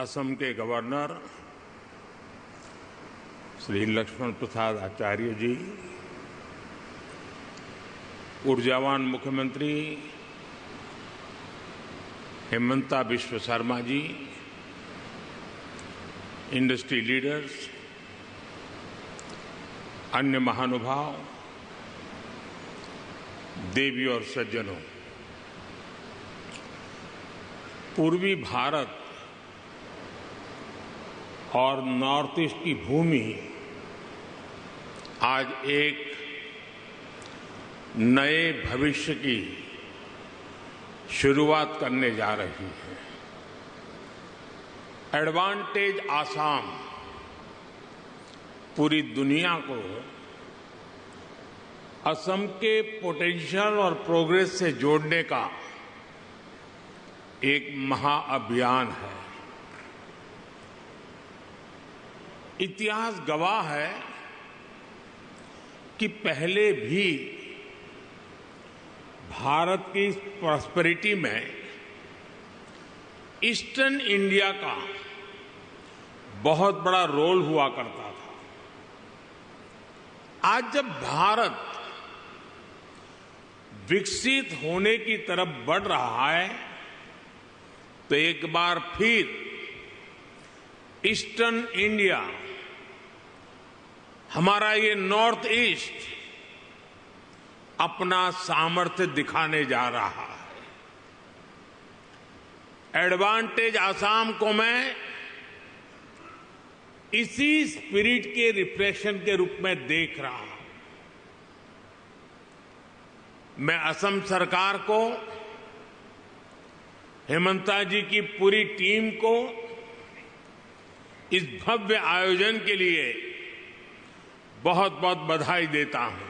असम के गवर्नर श्री लक्ष्मण प्रसाद आचार्य जी, ऊर्जावान मुख्यमंत्री हेमंता बिश्व शर्मा जी, इंडस्ट्री लीडर्स, अन्य महानुभाव, देवी और सज्जनों, पूर्वी भारत और नॉर्थ ईस्ट की भूमि आज एक नए भविष्य की शुरुआत करने जा रही है। एडवांटेज आसाम पूरी दुनिया को असम के पोटेंशियल और प्रोग्रेस से जोड़ने का एक महाअभियान है। इतिहास गवाह है कि पहले भी भारत की प्रॉस्पेरिटी में ईस्टर्न इंडिया का बहुत बड़ा रोल हुआ करता था। आज जब भारत विकसित होने की तरफ बढ़ रहा है तो एक बार फिर ईस्टर्न इंडिया, हमारा ये नॉर्थ ईस्ट अपना सामर्थ्य दिखाने जा रहा है। एडवांटेज आसाम को मैं इसी स्पिरिट के रिफ्लेक्शन के रूप में देख रहा हूं। मैं असम सरकार को, हेमंता जी की पूरी टीम को इस भव्य आयोजन के लिए बहुत बहुत बधाई देता हूं।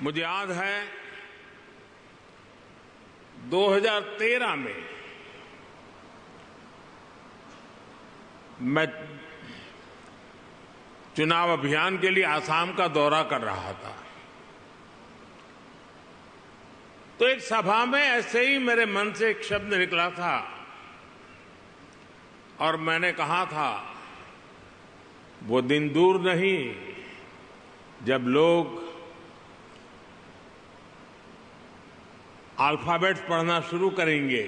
मुझे याद है 2013 में मैं चुनाव अभियान के लिए आसाम का दौरा कर रहा था, तो एक सभा में ऐसे ही मेरे मन से एक शब्द निकला था और मैंने कहा था, वो दिन दूर नहीं जब लोग अल्फाबेट्स पढ़ना शुरू करेंगे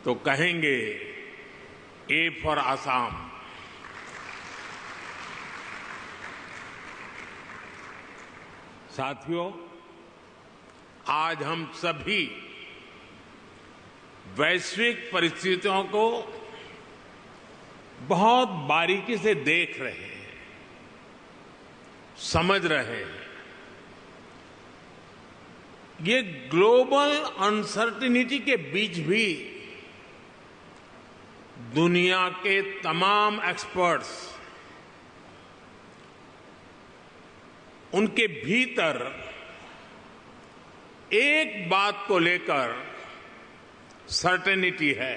तो कहेंगे ए फॉर आसाम। साथियों, आज हम सभी वैश्विक परिस्थितियों को बहुत बारीकी से देख रहे हैं, समझ रहे हैं। ये ग्लोबल अनसर्टेनिटी के बीच भी दुनिया के तमाम एक्सपर्ट्स उनके भीतर एक बात को लेकर सर्टेनिटी है,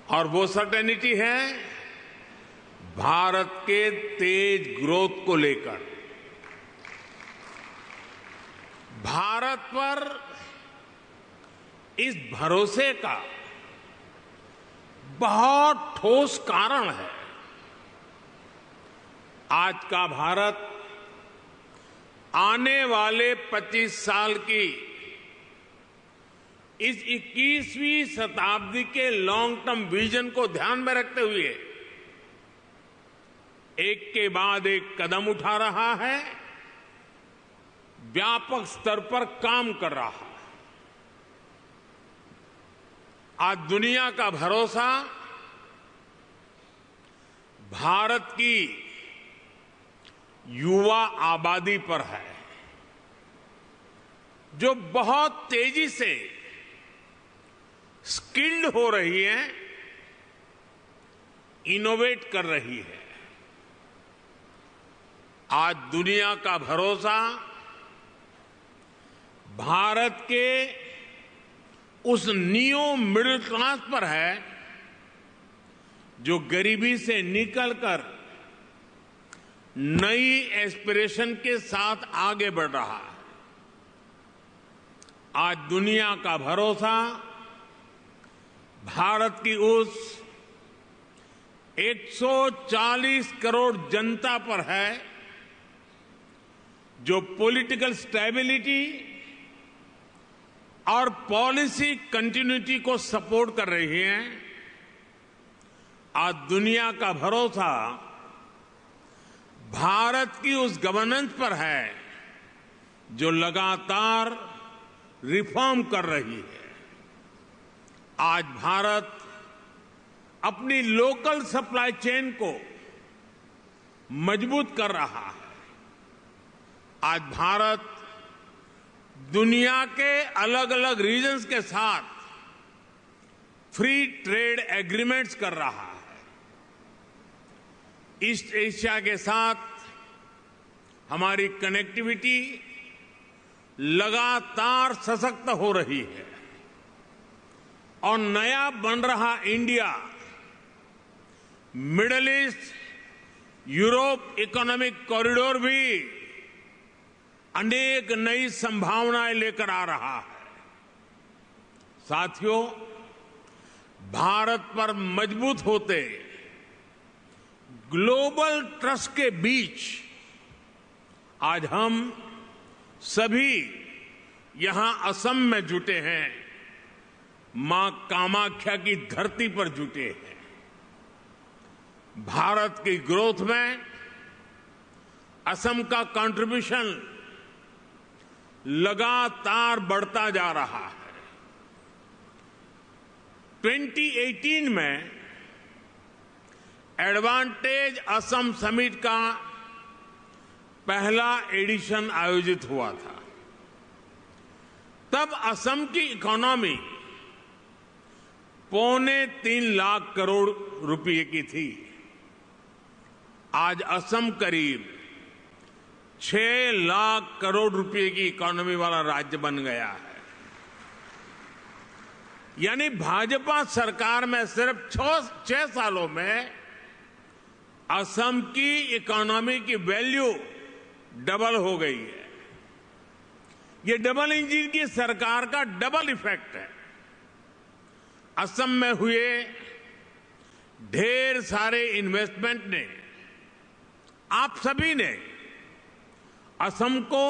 और वो सर्टेनिटी है भारत के तेज ग्रोथ को लेकर। भारत पर इस भरोसे का बहुत ठोस कारण है। आज का भारत आने वाले 25 साल की इस 21वीं शताब्दी के लॉन्ग टर्म विजन को ध्यान में रखते हुए एक के बाद एक कदम उठा रहा है, व्यापक स्तर पर काम कर रहा है। आज दुनिया का भरोसा भारत की युवा आबादी पर है, जो बहुत तेजी से स्किल्ड हो रही है, इनोवेट कर रही है। आज दुनिया का भरोसा भारत के उस नियो मिडिल क्लास पर है जो गरीबी से निकलकर नई एस्पिरेशन के साथ आगे बढ़ रहा है। आज दुनिया का भरोसा भारत की उस 140 करोड़ जनता पर है जो पॉलिटिकल स्टेबिलिटी और पॉलिसी कंटिन्यूटी को सपोर्ट कर रही है। आज दुनिया का भरोसा भारत की उस गवर्नेंस पर है जो लगातार रिफॉर्म कर रही है। आज भारत अपनी लोकल सप्लाई चेन को मजबूत कर रहा है। आज भारत दुनिया के अलग अलग रीजन्स के साथ फ्री ट्रेड एग्रीमेंट्स कर रहा है। ईस्ट एशिया के साथ हमारी कनेक्टिविटी लगातार सशक्त हो रही है और नया बन रहा India middle east Europe economic corridor भी अनेक नई संभावनाएं लेकर आ रहा है। साथियों, भारत पर मजबूत होते ग्लोबल ट्रस्ट के बीच आज हम सभी यहां असम में जुटे हैं, मां कामाख्या की धरती पर जुटे हैं। भारत की ग्रोथ में असम का कंट्रीब्यूशन लगातार बढ़ता जा रहा है। 2018 में एडवांटेज असम समिट का पहला एडिशन आयोजित हुआ था। तब असम की इकोनॉमी 3.25 लाख करोड़ रुपए की थी। आज असम करीब 6 लाख करोड़ रुपए की इकोनॉमी वाला राज्य बन गया है। यानी भाजपा सरकार में सिर्फ 6 सालों में असम की इकोनॉमी की वैल्यू डबल हो गई है। ये डबल इंजन की सरकार का डबल इफेक्ट है। असम में हुए ढेर सारे इन्वेस्टमेंट ने, आप सभी ने असम को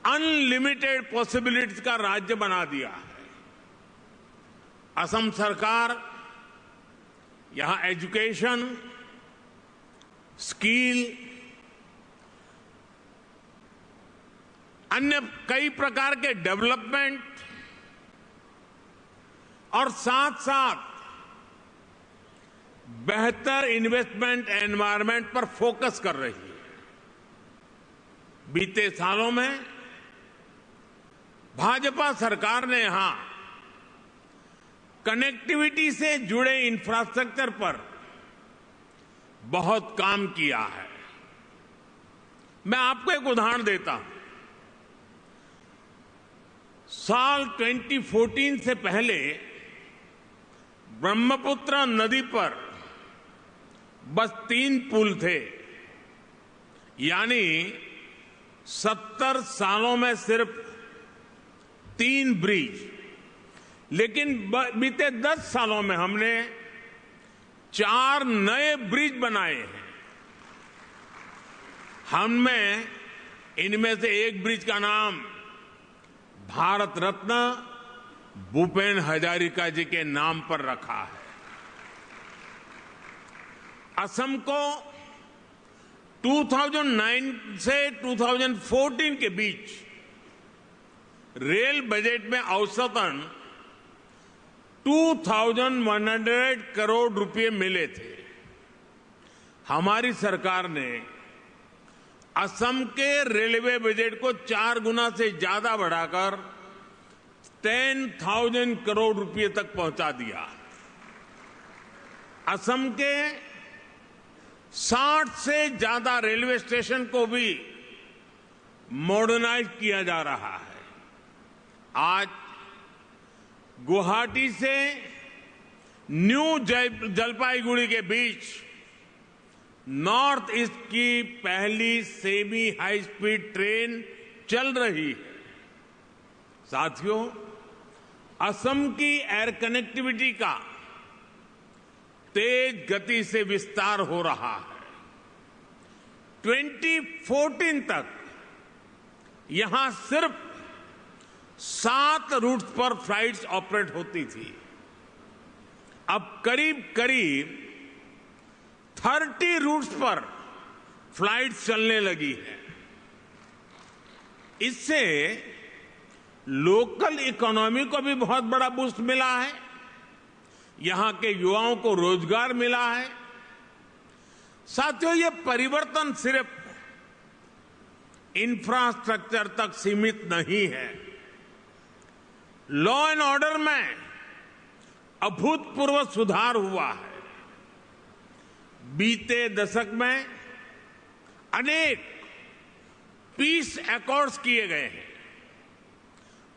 अनलिमिटेड पॉसिबिलिटीज का राज्य बना दिया है। असम सरकार यहां एजुकेशन, स्किल, अन्य कई प्रकार के डेवलपमेंट और साथ साथ बेहतर इन्वेस्टमेंट एनवायरनमेंट पर फोकस कर रही है। बीते सालों में भाजपा सरकार ने यहां कनेक्टिविटी से जुड़े इंफ्रास्ट्रक्चर पर बहुत काम किया है। मैं आपको एक उदाहरण देता हूं। साल 2014 से पहले ब्रह्मपुत्र नदी पर बस 3 पुल थे। यानी 70 सालों में सिर्फ 3 ब्रिज। लेकिन बीते 10 सालों में हमने 4 नए ब्रिज बनाए हैं। हमने इनमें से एक ब्रिज का नाम भारत रत्न भूपेन हजारिका जी के नाम पर रखा है। असम को 2009 से 2014 के बीच रेल बजट में औसतन 2,100 करोड़ रुपए मिले थे। हमारी सरकार ने असम के रेलवे बजट को 4 गुना से ज्यादा बढ़ाकर 10,000 करोड़ रुपए तक पहुंचा दिया। असम के 60 से ज्यादा रेलवे स्टेशन को भी मॉडर्नाइज किया जा रहा है। आज गुवाहाटी से न्यू जलपाईगुड़ी के बीच नॉर्थ ईस्ट की पहली सेमी हाई स्पीड ट्रेन चल रही है। साथियों, असम की एयर कनेक्टिविटी का तेज गति से विस्तार हो रहा है। 2014 तक यहां सिर्फ 7 रूट्स पर फ्लाइट्स ऑपरेट होती थी। अब करीब करीब 30 रूट्स पर फ्लाइट्स चलने लगी है। इससे लोकल इकोनॉमी को भी बहुत बड़ा बूस्ट मिला है, यहां के युवाओं को रोजगार मिला है। साथियों, ये परिवर्तन सिर्फ इंफ्रास्ट्रक्चर तक सीमित नहीं है। लॉ एंड ऑर्डर में अभूतपूर्व सुधार हुआ है। बीते दशक में अनेक पीस अकॉर्ड्स किए गए हैं।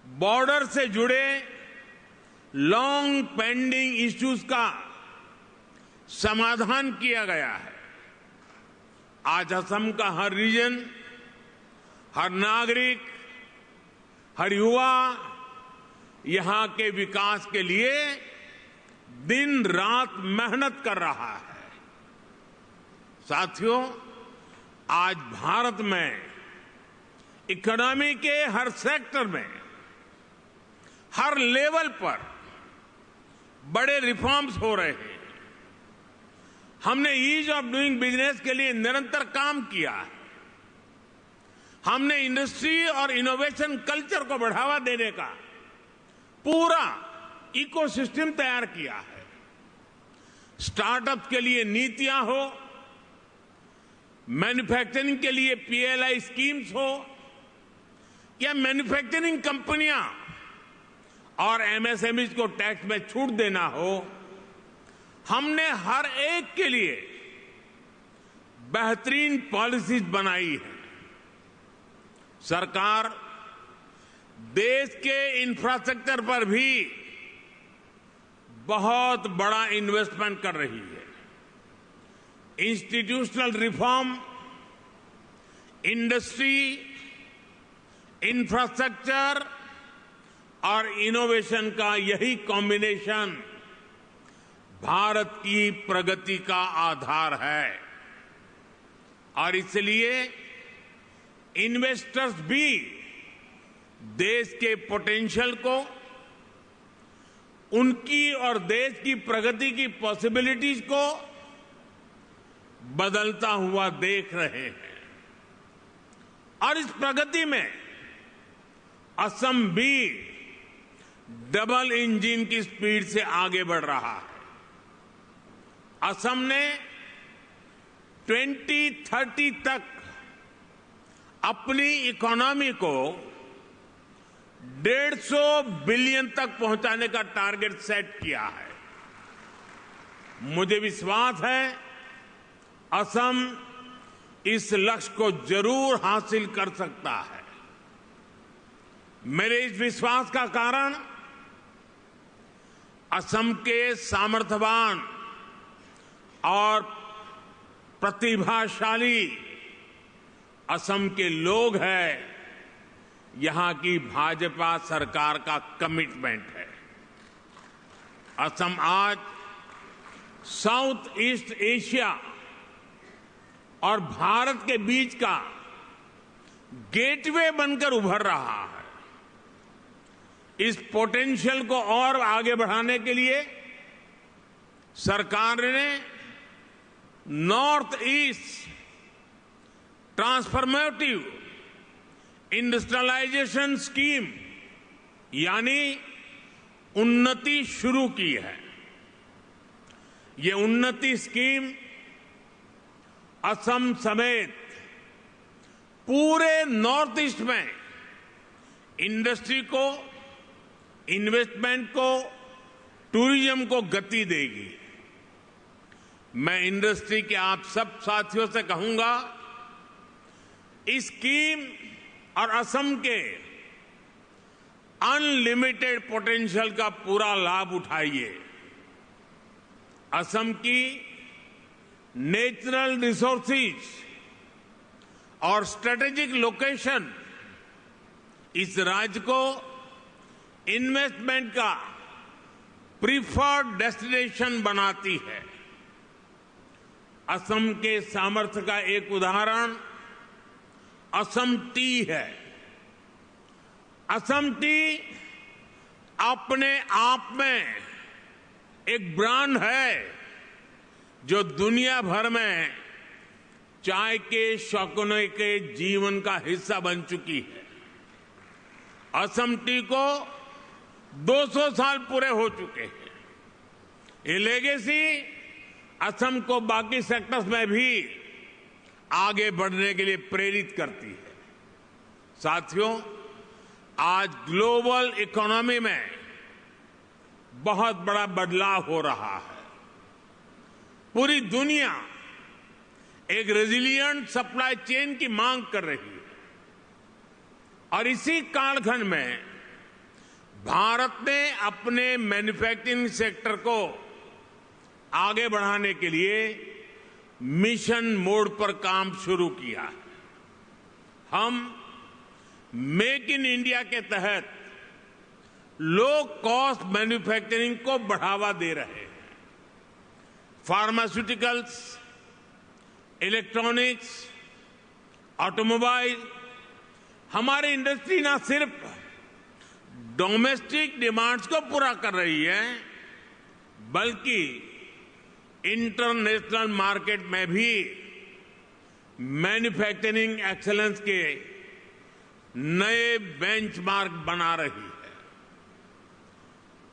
बॉर्डर से जुड़े लॉन्ग पेंडिंग इश्यूज का समाधान किया गया है। आज असम का हर रीजन, हर नागरिक, हर युवा यहां के विकास के लिए दिन रात मेहनत कर रहा है। साथियों, आज भारत में इकोनॉमी के हर सेक्टर में, हर लेवल पर बड़े रिफॉर्म्स हो रहे हैं। हमने ईज ऑफ डूइंग बिजनेस के लिए निरंतर काम किया है। हमने इंडस्ट्री और इनोवेशन कल्चर को बढ़ावा देने का पूरा इकोसिस्टम तैयार किया है। स्टार्टअप के लिए नीतियां हो, मैन्युफैक्चरिंग के लिए पीएलआई स्कीम्स हो, या मैन्युफैक्चरिंग कंपनियां और एमएसएमईज को टैक्स में छूट देना हो, हमने हर एक के लिए बेहतरीन पॉलिसीज बनाई है। सरकार देश के इंफ्रास्ट्रक्चर पर भी बहुत बड़ा इन्वेस्टमेंट कर रही है। इंस्टीट्यूशनल रिफॉर्म, इंडस्ट्री, इंफ्रास्ट्रक्चर और इनोवेशन का यही कॉम्बिनेशन भारत की प्रगति का आधार है। और इसलिए इन्वेस्टर्स भी देश के पोटेंशियल को, उनकी और देश की प्रगति की पॉसिबिलिटीज को बदलता हुआ देख रहे हैं। और इस प्रगति में असम भी डबल इंजन की स्पीड से आगे बढ़ रहा है। असम ने 2030 तक अपनी इकोनॉमी को 150 बिलियन तक पहुंचाने का टारगेट सेट किया है। मुझे विश्वास है असम इस लक्ष्य को जरूर हासिल कर सकता है। मेरे इस विश्वास का कारण असम के सामर्थ्यवान और प्रतिभाशाली असम के लोग हैं, यहां की भाजपा सरकार का कमिटमेंट है। असम आज साउथ ईस्ट एशिया और भारत के बीच का गेटवे बनकर उभर रहा है। इस पोटेंशियल को और आगे बढ़ाने के लिए सरकार ने North East transformative industrialization scheme यानी उन्नति शुरू की है। ये उन्नति स्कीम असम समेत पूरे नॉर्थ ईस्ट में इंडस्ट्री को, इन्वेस्टमेंट को, टूरिज्म को गति देगी। मैं इंडस्ट्री के आप सब साथियों से कहूंगा, इस स्कीम और असम के अनलिमिटेड पोटेंशियल का पूरा लाभ उठाइए। असम की नेचुरल रिसोर्सेज और स्ट्रेटेजिक लोकेशन इस राज्य को इन्वेस्टमेंट का प्रीफर्ड डेस्टिनेशन बनाती है। असम के सामर्थ्य का एक उदाहरण असम टी है। असम टी अपने आप में एक ब्रांड है जो दुनिया भर में चाय के शौकीनों के जीवन का हिस्सा बन चुकी है। असम टी को 200 साल पूरे हो चुके हैं। ये लेगेसी असम को बाकी सेक्टर्स में भी आगे बढ़ने के लिए प्रेरित करती है। साथियों, आज ग्लोबल इकोनॉमी में बहुत बड़ा बदलाव हो रहा है। पूरी दुनिया एक रेजिलिएंट सप्लाई चेन की मांग कर रही है और इसी कालखंड में भारत ने अपने मैन्युफैक्चरिंग सेक्टर को आगे बढ़ाने के लिए मिशन मोड पर काम शुरू किया है। हम मेक इन इंडिया के तहत लो कॉस्ट मैन्युफैक्चरिंग को बढ़ावा दे रहे हैं। फार्मास्यूटिकल्स, इलेक्ट्रॉनिक्स, ऑटोमोबाइल, हमारी इंडस्ट्री ना सिर्फ डोमेस्टिक डिमांड्स को पूरा कर रही है, बल्कि इंटरनेशनल मार्केट में भी मैन्युफैक्चरिंग एक्सेलेंस के नए बेंचमार्क बना रही है।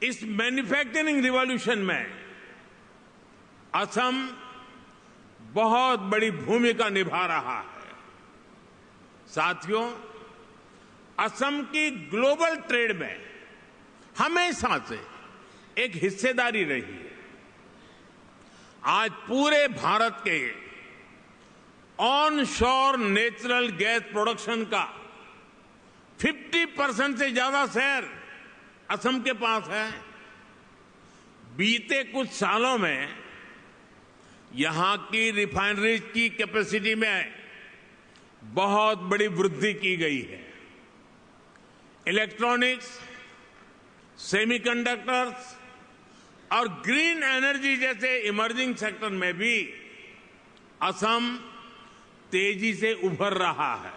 इस मैन्युफैक्चरिंग रिवॉल्यूशन में असम बहुत बड़ी भूमिका निभा रहा है। साथियों, असम की ग्लोबल ट्रेड में हमेशा से एक हिस्सेदारी रही है। आज पूरे भारत के ऑन शोर नेचुरल गैस प्रोडक्शन का 50% से ज्यादा शेयर असम के पास है। बीते कुछ सालों में यहां की रिफाइनरीज की कैपेसिटी में बहुत बड़ी वृद्धि की गई है। इलेक्ट्रॉनिक्स, सेमीकंडक्टर्स और ग्रीन एनर्जी जैसे इमर्जिंग सेक्टर में भी असम तेजी से उभर रहा है।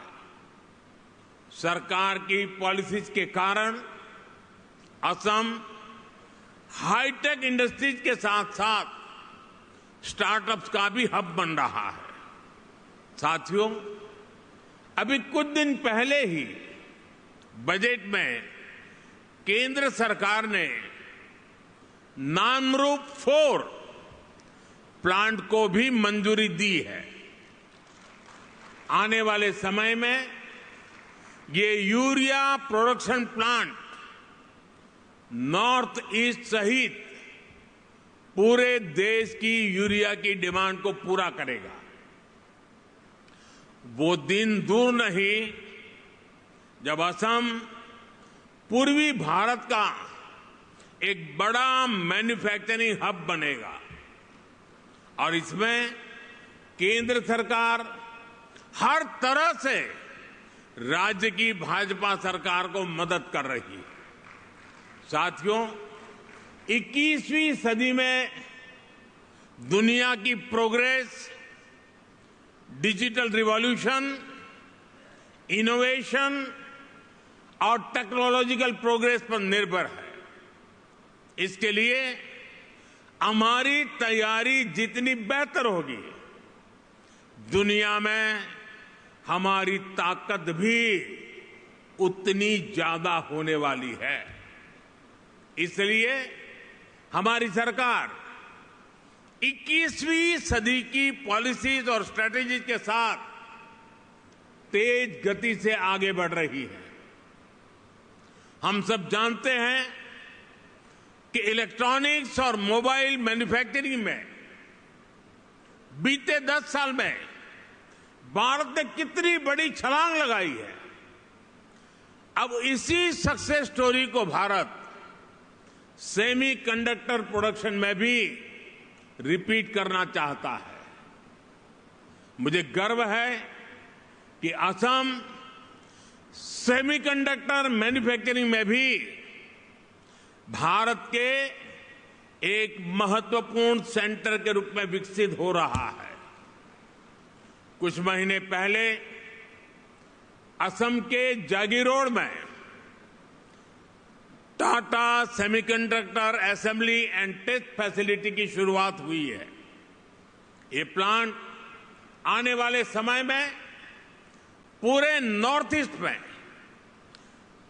सरकार की पॉलिसीज के कारण असम हाईटेक इंडस्ट्रीज के साथ साथ स्टार्टअप्स का भी हब बन रहा है। साथियों, अभी कुछ दिन पहले ही बजट में केंद्र सरकार ने नामरूप 4 प्लांट को भी मंजूरी दी है। आने वाले समय में ये urea production plant north east सहित पूरे देश की यूरिया की डिमांड को पूरा करेगा। वो दिन दूर नहीं जब असम पूर्वी भारत का एक बड़ा मैन्युफैक्चरिंग हब बनेगा और इसमें केंद्र सरकार हर तरह से राज्य की भाजपा सरकार को मदद कर रही है। साथियों, 21वीं सदी में दुनिया की प्रोग्रेस डिजिटल रिवॉल्यूशन, इनोवेशन और टेक्नोलॉजिकल प्रोग्रेस पर निर्भर है। इसके लिए हमारी तैयारी जितनी बेहतर होगी, दुनिया में हमारी ताकत भी उतनी ज्यादा होने वाली है। इसलिए हमारी सरकार 21वीं सदी की पॉलिसीज और स्ट्रेटेजीज के साथ तेज गति से आगे बढ़ रही है। हम सब जानते हैं कि इलेक्ट्रॉनिक्स और मोबाइल मैन्युफैक्चरिंग में बीते 10 साल में भारत ने कितनी बड़ी छलांग लगाई है। अब इसी सक्सेस स्टोरी को भारत सेमी कंडक्टर प्रोडक्शन में भी रिपीट करना चाहता है। मुझे गर्व है कि असम सेमीकंडक्टर मैन्युफैक्चरिंग में भी भारत के एक महत्वपूर्ण सेंटर के रूप में विकसित हो रहा है। कुछ महीने पहले असम के जागीरोड में Tata semiconductor assembly and test facility की शुरुआत हुई है। ये प्लांट आने वाले समय में पूरे नॉर्थ ईस्ट में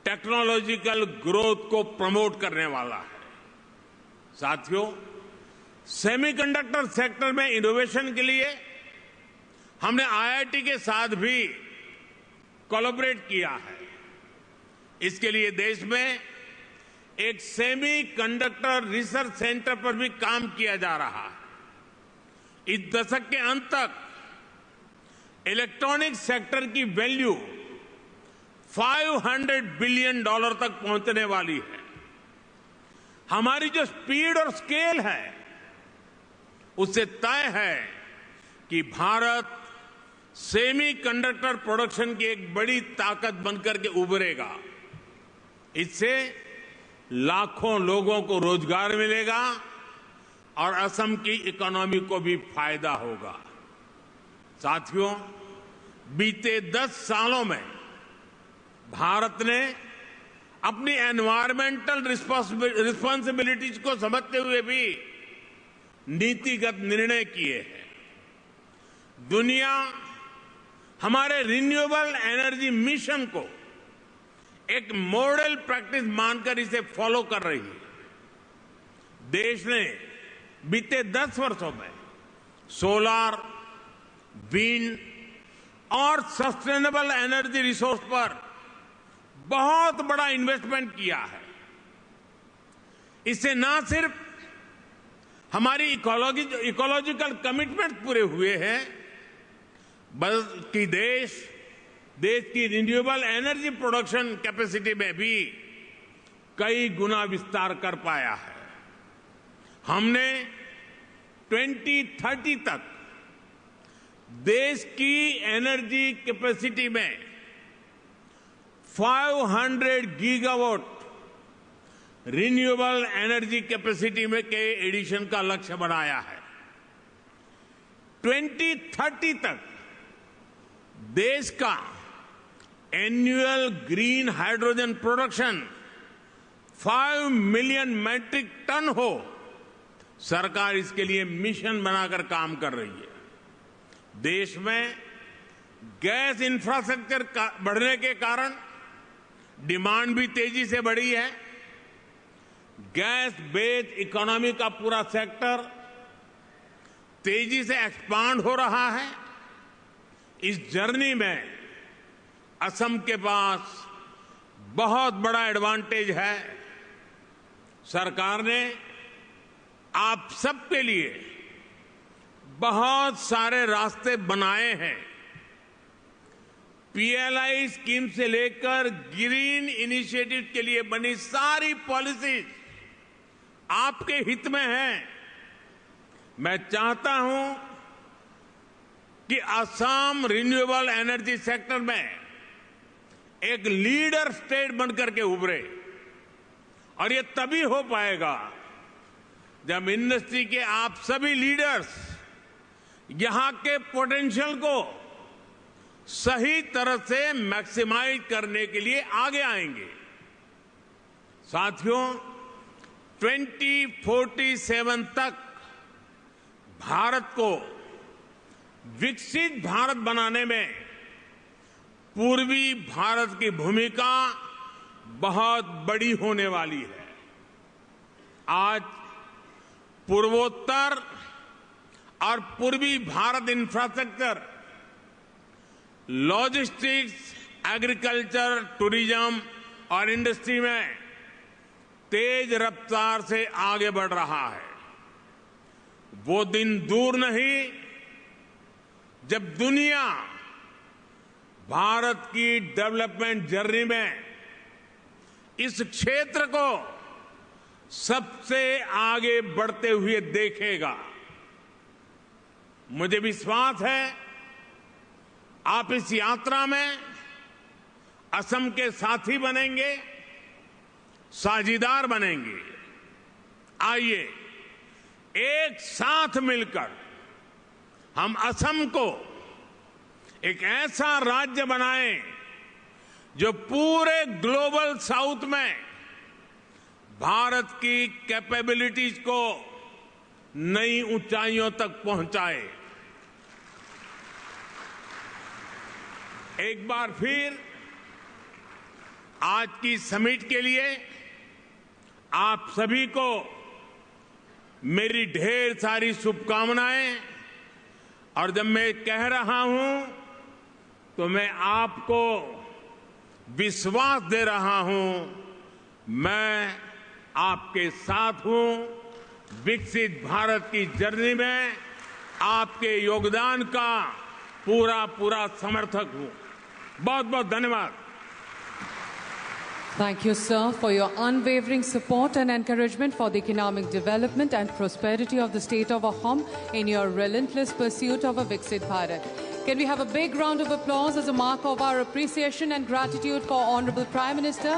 टेक्नोलॉजिकल ग्रोथ को प्रमोट करने वाला है। साथियों, सेमीकंडक्टर सेक्टर में इनोवेशन के लिए हमने आईआईटी के साथ भी कोलैबोरेट किया है। इसके लिए देश में एक सेमी कंडक्टर रिसर्च सेंटर पर भी काम किया जा रहा है। इस दशक के अंत तक इलेक्ट्रॉनिक सेक्टर की वैल्यू $500 बिलियन तक पहुंचने वाली है। हमारी जो स्पीड और स्केल है उससे तय है कि भारत सेमी कंडक्टर प्रोडक्शन की एक बड़ी ताकत बनकर के उभरेगा। इससे लाखों लोगों को रोजगार मिलेगा और असम की इकोनॉमी को भी फायदा होगा। साथियों, बीते 10 सालों में भारत ने अपनी एनवायरमेंटल रिस्पॉन्सिबिलिटीज को समझते हुए भी नीतिगत निर्णय किए हैं। दुनिया हमारे रिन्यूएबल एनर्जी मिशन को एक मॉडल प्रैक्टिस मानकर इसे फॉलो कर रही है। देश ने बीते 10 वर्षों में सोलर, विंड और सस्टेनेबल एनर्जी रिसोर्स पर बहुत बड़ा इन्वेस्टमेंट किया है। इससे न सिर्फ हमारी इकोलॉजिकल कमिटमेंट पूरे हुए हैं, बल्कि देश की रिन्यूएबल एनर्जी प्रोडक्शन कैपेसिटी में भी कई गुना विस्तार कर पाया है। हमने 2030 तक देश की एनर्जी कैपेसिटी में 500 गीगावाट रिन्यूएबल एनर्जी कैपेसिटी में के एडिशन का लक्ष्य बनाया है। 2030 तक देश का annual green hydrogen production 5 million metric ton हो, सरकार इसके लिए मिशन बनाकर काम कर रही है। देश में गैस इंफ्रास्ट्रक्चर बढ़ने के कारण डिमांड भी तेजी से बढ़ी है। गैस बेस्ड इकोनॉमी का पूरा सेक्टर तेजी से एक्सपांड हो रहा है। इस जर्नी में असम के पास बहुत बड़ा एडवांटेज है। सरकार ने आप सबके लिए बहुत सारे रास्ते बनाए हैं। पीएलआई स्कीम से लेकर ग्रीन इनिशिएटिव के लिए बनी सारी पॉलिसीज आपके हित में है। मैं चाहता हूं कि असम रिन्यूएबल एनर्जी सेक्टर में एक लीडर स्टेट बनकर के उभरे, और ये तभी हो पाएगा जब इंडस्ट्री के आप सभी लीडर्स यहां के पोटेंशियल को सही तरह से मैक्सिमाइज करने के लिए आगे आएंगे। साथियों, 2047 तक भारत को विकसित भारत बनाने में पूर्वी भारत की भूमिका बहुत बड़ी होने वाली है। आज पूर्वोत्तर और पूर्वी Bharat infrastructure, logistics, agriculture, tourism और इंडस्ट्री में तेज रफ्तार से आगे बढ़ रहा है। वो दिन दूर नहीं जब दुनिया भारत की डेवलपमेंट जर्नी में इस क्षेत्र को सबसे आगे बढ़ते हुए देखेगा। मुझे विश्वास है आप इस यात्रा में असम के साथी बनेंगे साझीदार बनेंगे। आइए एक साथ मिलकर हम असम को एक ऐसा राज्य बनाएं जो पूरे ग्लोबल साउथ में भारत की कैपेबिलिटीज को नई ऊंचाइयों तक पहुंचाए। एक बार फिर आज की समिट के लिए आप सभी को मेरी ढेर सारी शुभकामनाएं। और जब मैं कह रहा हूं तो मैं आपको विश्वास दे रहा हूं, मैं आपके साथ हूं। विकसित भारत की जर्नी में आपके योगदान का पूरा समर्थक हूं। बहुत बहुत धन्यवाद। Thank you, sir, for your unwavering support and encouragement for the economic development and prosperity of the state of Assam in your relentless pursuit of a Viksit Bharat. Can we have a big round of applause as a mark of our appreciation and gratitude for Honorable Prime Minister?